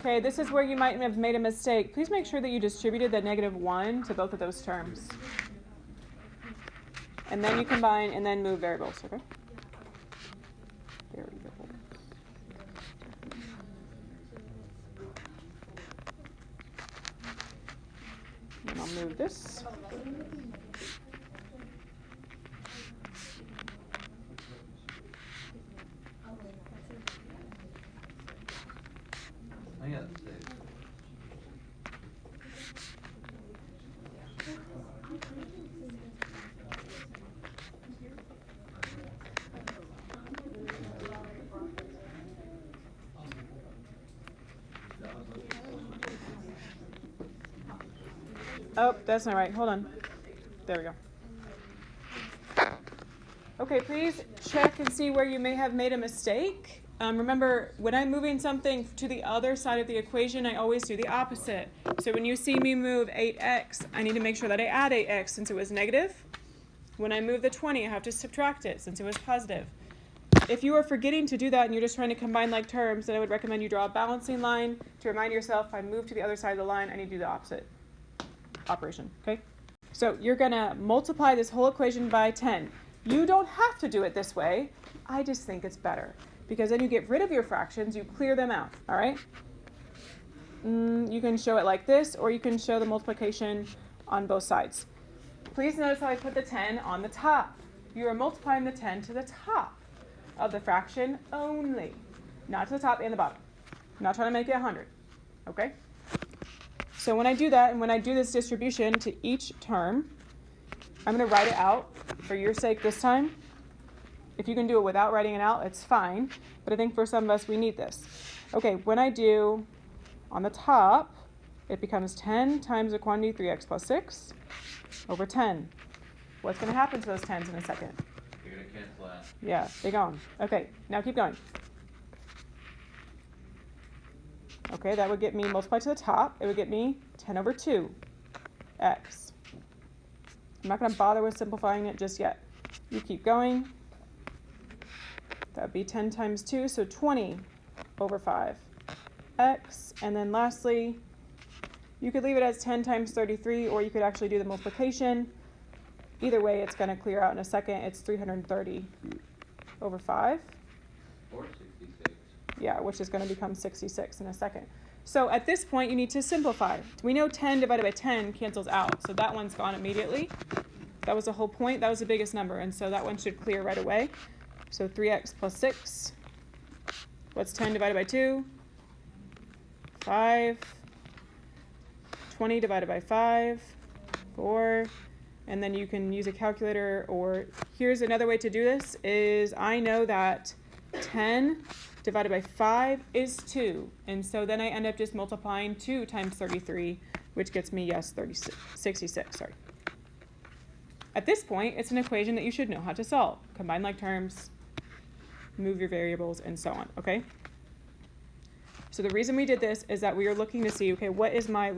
Okay, this is where you might have made a mistake. Please make sure that you distributed the -1 to both of those terms. And then you combine and then move variables, okay? Variables. And I'll move this. Oh, that's not right. Hold on. There we go. Okay, please check and see where you may have made a mistake. Remember, when I'm moving something to the other side of the equation, I always do the opposite. So when you see me move 8x, I need to make sure that I add 8x since it was negative. When I move the 20, I have to subtract it since it was positive. If you are forgetting to do that and you're just trying to combine like terms, then I would recommend you draw a balancing line to remind yourself, if I move to the other side of the line, I need to do the opposite operation, okay? So you're going to multiply this whole equation by 10. You don't have to do it this way. I just think it's better because then you get rid of your fractions, you clear them out, all right? You can show it like this, or you can show the multiplication on both sides. Please notice how I put the 10 on the top. You are multiplying the 10 to the top of the fraction only, not to the top and the bottom. I'm not trying to make it 100, okay? So when I do that, and when I do this distribution to each term, I'm going to write it out for your sake this time. If you can do it without writing it out, it's fine. But I think for some of us, we need this. Okay, when I do on the top, it becomes 10 times the quantity 3x plus 6 over 10. What's going to happen to those 10s in a second? You're going to cancel out. Yeah, they're gone. Okay, now keep going. Okay, that would get me multiplied to the top. It would get me 10 over 2 x. I'm not going to bother with simplifying it just yet. You keep going. That would be 10 times 2, so 20 over 5 x. And then lastly, you could leave it as 10 times 33, or you could actually do the multiplication. Either way, it's going to clear out in a second. It's 330 over 5. Or 66. Yeah, which is going to become 66 in a second. So at this point, you need to simplify. We know 10 divided by 10 cancels out, so that one's gone immediately. That was the whole point. That was the biggest number, and so that one should clear right away. So 3x plus 6. What's 10 divided by 2? 5. 20 divided by 5. 4. And then you can use a calculator, or here's another way to do this, is I know that 10 divided by 5 is 2. And so then I end up just multiplying 2 times 33, which gets me, yes, 66, sorry. At this point, it's an equation that you should know how to solve. Combine like terms, move your variables, and so on, okay? So the reason we did this is that we are looking to see, okay, what is my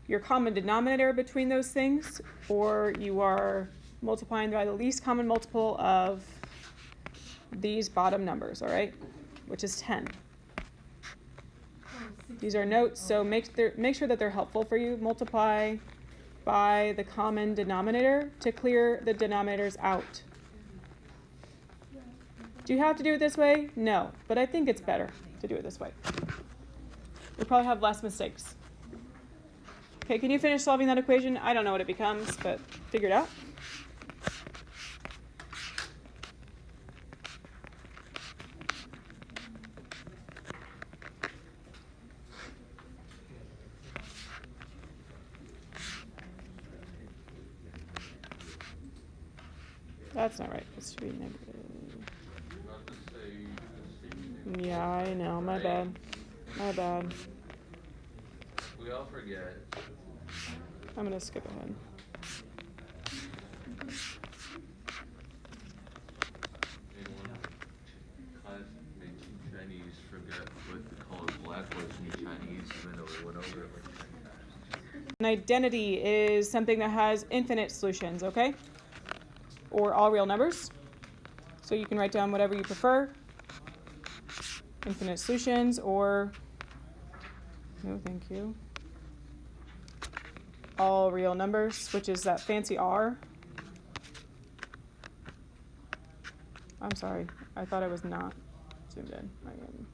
your common denominator between those things, or you are multiplying by the least common multiple of these bottom numbers, all right, which is 10. These are notes, so make sure that they're helpful for you. Multiply by the common denominator to clear the denominators out. Do you have to do it this way? No, but I think it's better to do it this way. You'll probably have less mistakes. Okay, can you finish solving that equation? I don't know what it becomes, but figure it out. That's not right. It should be negative. Yeah, I know. My bad. My bad. We all forget. I'm going to skip ahead. In one class, made Chinese forget what the color black was in Chinese. Even though we went over it like 10 times. An identity is something that has infinite solutions, okay? Or all real numbers. So you can write down whatever you prefer. Infinite solutions or, no thank you, all real numbers, which is that fancy R. I'm sorry, I thought I was not zoomed in. I am.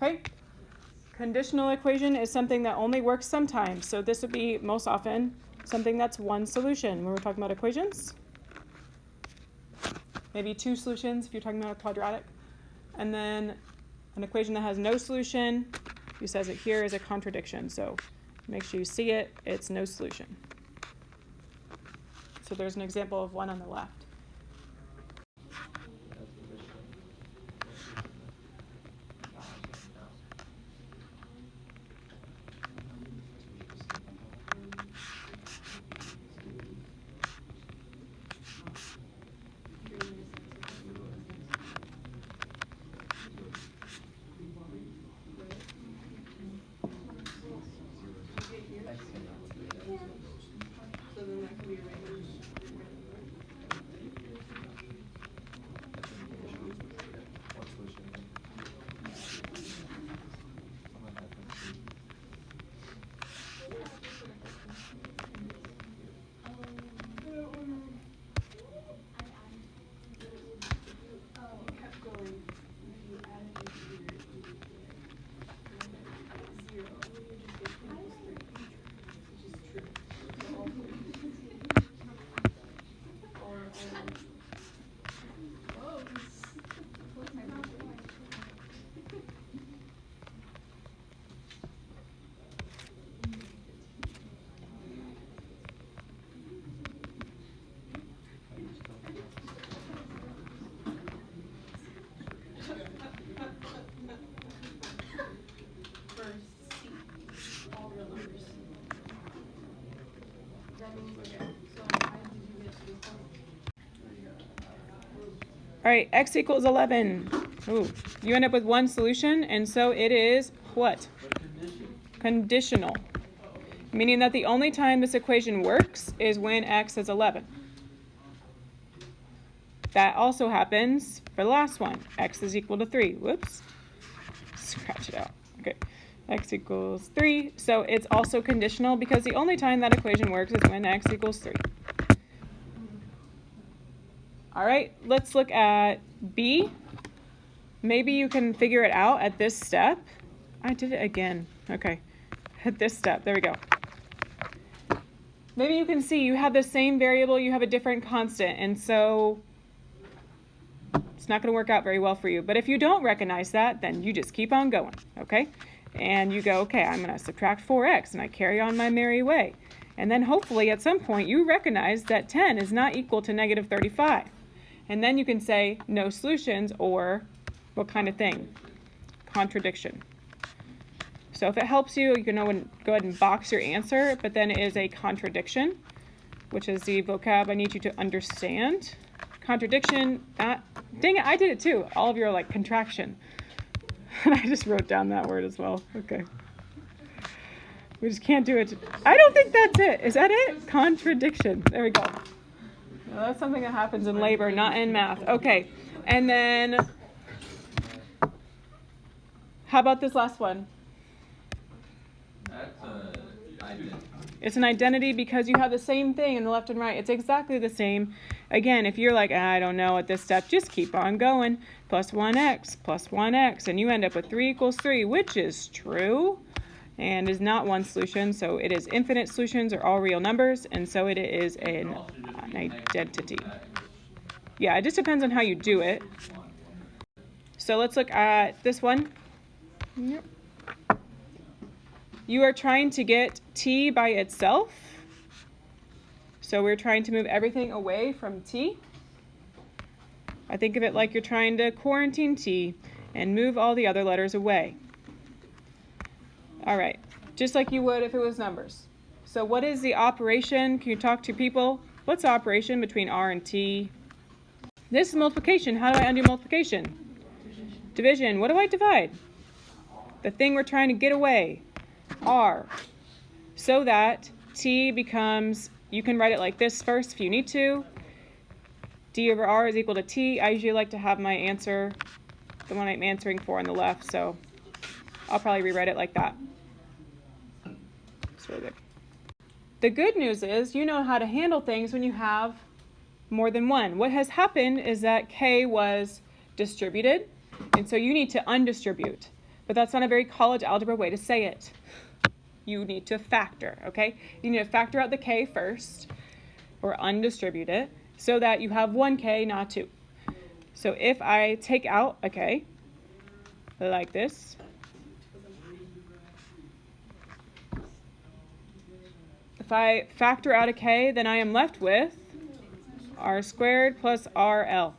Okay. Conditional equation is something that only works sometimes. So this would be most often something that's one solution when we're talking about equations. Maybe two solutions if you're talking about a quadratic. And then an equation that has no solution, he says it here is a contradiction. So make sure you see it, it's no solution. So there's an example of one on the left. All right, x equals 11. Ooh, you end up with one solution, and so it is what? Conditional. Meaning that the only time this equation works is when x is 11. That also happens for the last one. X is equal to 3. Whoops. Scratch it out. Okay. X equals 3. So it's also conditional because the only time that equation works is when x equals 3. All right, let's look at B. Maybe you can figure it out at this step. I did it again. Okay, at this step. There we go. Maybe you can see you have the same variable, you have a different constant, and so it's not going to work out very well for you. But if you don't recognize that, then you just keep on going, okay? And you go, okay, I'm going to subtract 4x, and I carry on my merry way. And then hopefully at some point you recognize that 10 is not equal to negative 35. And then you can say no solutions or what kind of thing? Contradiction. So if it helps you, you can go ahead and box your answer, but then it is a contradiction, which is the vocab I need you to understand. Contradiction, dang it, I did it too. All of you are like contraction. And I just wrote down that word as well. Okay. We just can't do it. I don't think that's it. Is that it? Contradiction. There we go. Well, that's something that happens in labor, not in math. Okay. And then, how about this last one? That's an identity. It's an identity because you have the same thing in the left and right. It's exactly the same. Again, if you're like, I don't know at this step, just keep on going. Plus 1x, and you end up with 3 equals 3, which is true and is not one solution. So it is infinite solutions or all real numbers, and so it is an identity. Yeah, it just depends on how you do it. So let's look at this one. Yep. You are trying to get t by itself. So we're trying to move everything away from t. I think of it like you're trying to quarantine t and move all the other letters away. All right, just like you would if it was numbers. So what is the operation? Can you talk to people? What's the operation between r and t? This is multiplication. How do I undo multiplication? Division. What do I divide? The thing we're trying to get away. R. So that T becomes, you can write it like this first if you need to. D over R is equal to T. I usually like to have my answer, the one I'm answering for, on the left, so I'll probably rewrite it like that. It's really good. The good news is you know how to handle things when you have more than one. What has happened is that K was distributed, and so you need to undistribute. But that's not a very college algebra way to say it. You need to factor, okay? You need to factor out the K first, or undistribute it, so that you have one K, not two. So if I take out a K, like this, if I factor out a K, then I am left with R squared plus RL.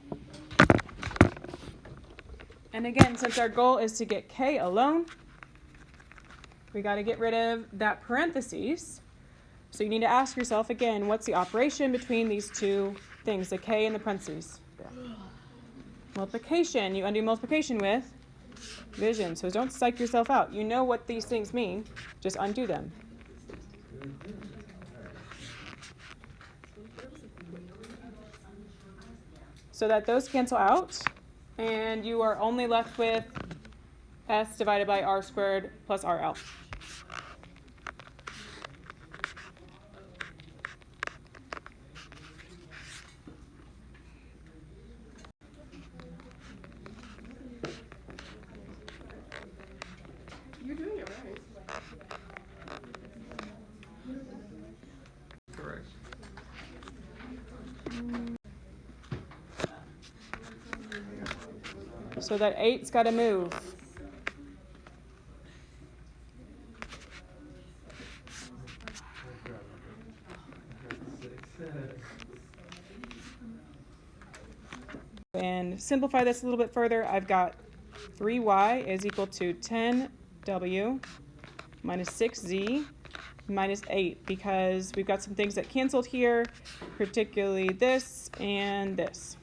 And again, since our goal is to get K alone, we got to get rid of that parentheses. So you need to ask yourself again, what's the operation between these two things, the K and the parentheses? Multiplication. You undo multiplication with division. So don't psych yourself out. You know what these things mean. Just undo them. So that those cancel out, and you are only left with S divided by R squared plus RL. You're doing it right. Correct. So that 8's got to move. And simplify this a little bit further. I've got 3y is equal to 10w minus 6z minus 8, because we've got some things that canceled here, particularly this and this.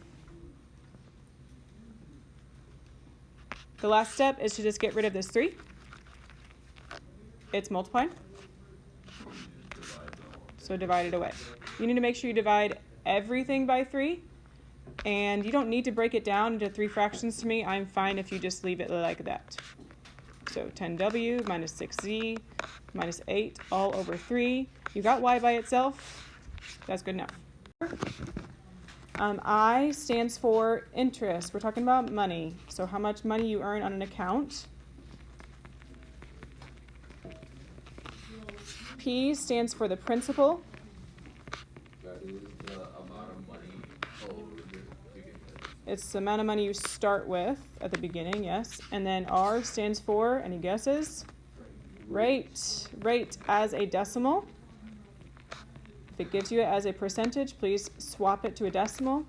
The last step is to just get rid of this 3. It's multiplying. So divide it away. You need to make sure you divide everything by 3. And you don't need to break it down into 3 fractions to me. I'm fine if you just leave it like that. So 10w minus 6z minus 8 all over 3. You got y by itself. That's good enough. I stands for interest. We're talking about money. So how much money you earn on an account. P stands for the principal. That is the amount of money owed to get this. It's the amount of money you start with at the beginning, yes. And then R stands for, any guesses? Rate. Rate as a decimal. If it gives you it as a percentage, please swap it to a decimal.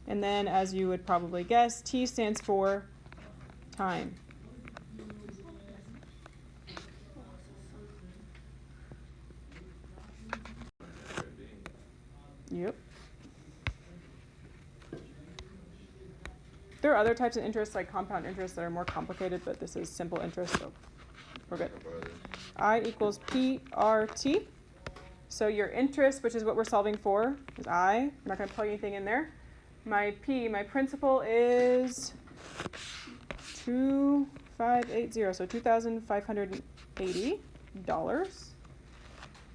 And then, as you would probably guess, T stands for time. Yep. There are other types of interest, like compound interest, that are more complicated, but this is simple interest, so we're good. I equals PRT. So your interest, which is what we're solving for, is I. I'm not going to plug anything in there. My P, my principal is 2580, so $2,580.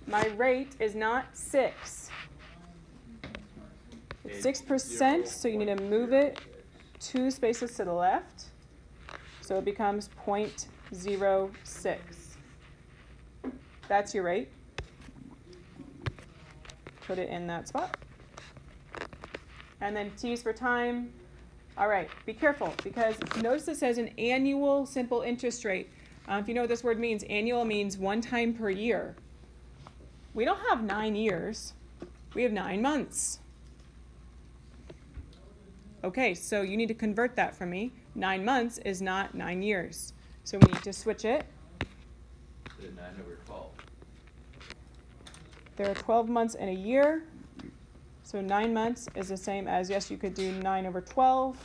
My rate is not 6. It's 6%, so you need to move it 2 spaces to the left. So it becomes 0.06. That's your rate. Put it in that spot. And then T's for time. All right, be careful, because notice it says an annual simple interest rate. If you know what this word means, annual means one time per year. We don't have 9 years. We have 9 months. Okay, so you need to convert that for me. 9 months is not 9 years. So we need to switch it. The 9 over 12. There are 12 months in a year. So 9 months is the same as, yes, you could do 9 over 12.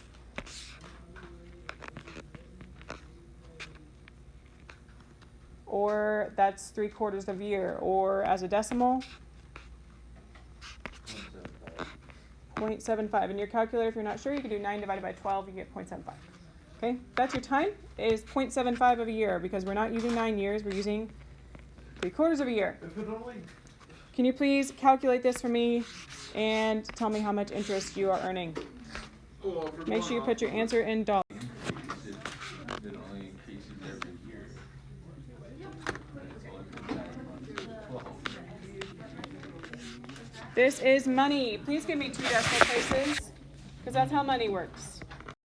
Or that's 3/4 of a year. Or as a decimal, 0.75. In your calculator, if you're not sure, you can do 9 divided by 12, you get 0.75. Okay, that's your time, is 0.75 of a year, because we're not using 9 years, we're using 3/4 of a year. Can you please calculate this for me and tell me how much interest you are earning? Make sure you put your answer in dollars. It only increases every year. This is money. Please give me 2 decimal places, because that's how money works.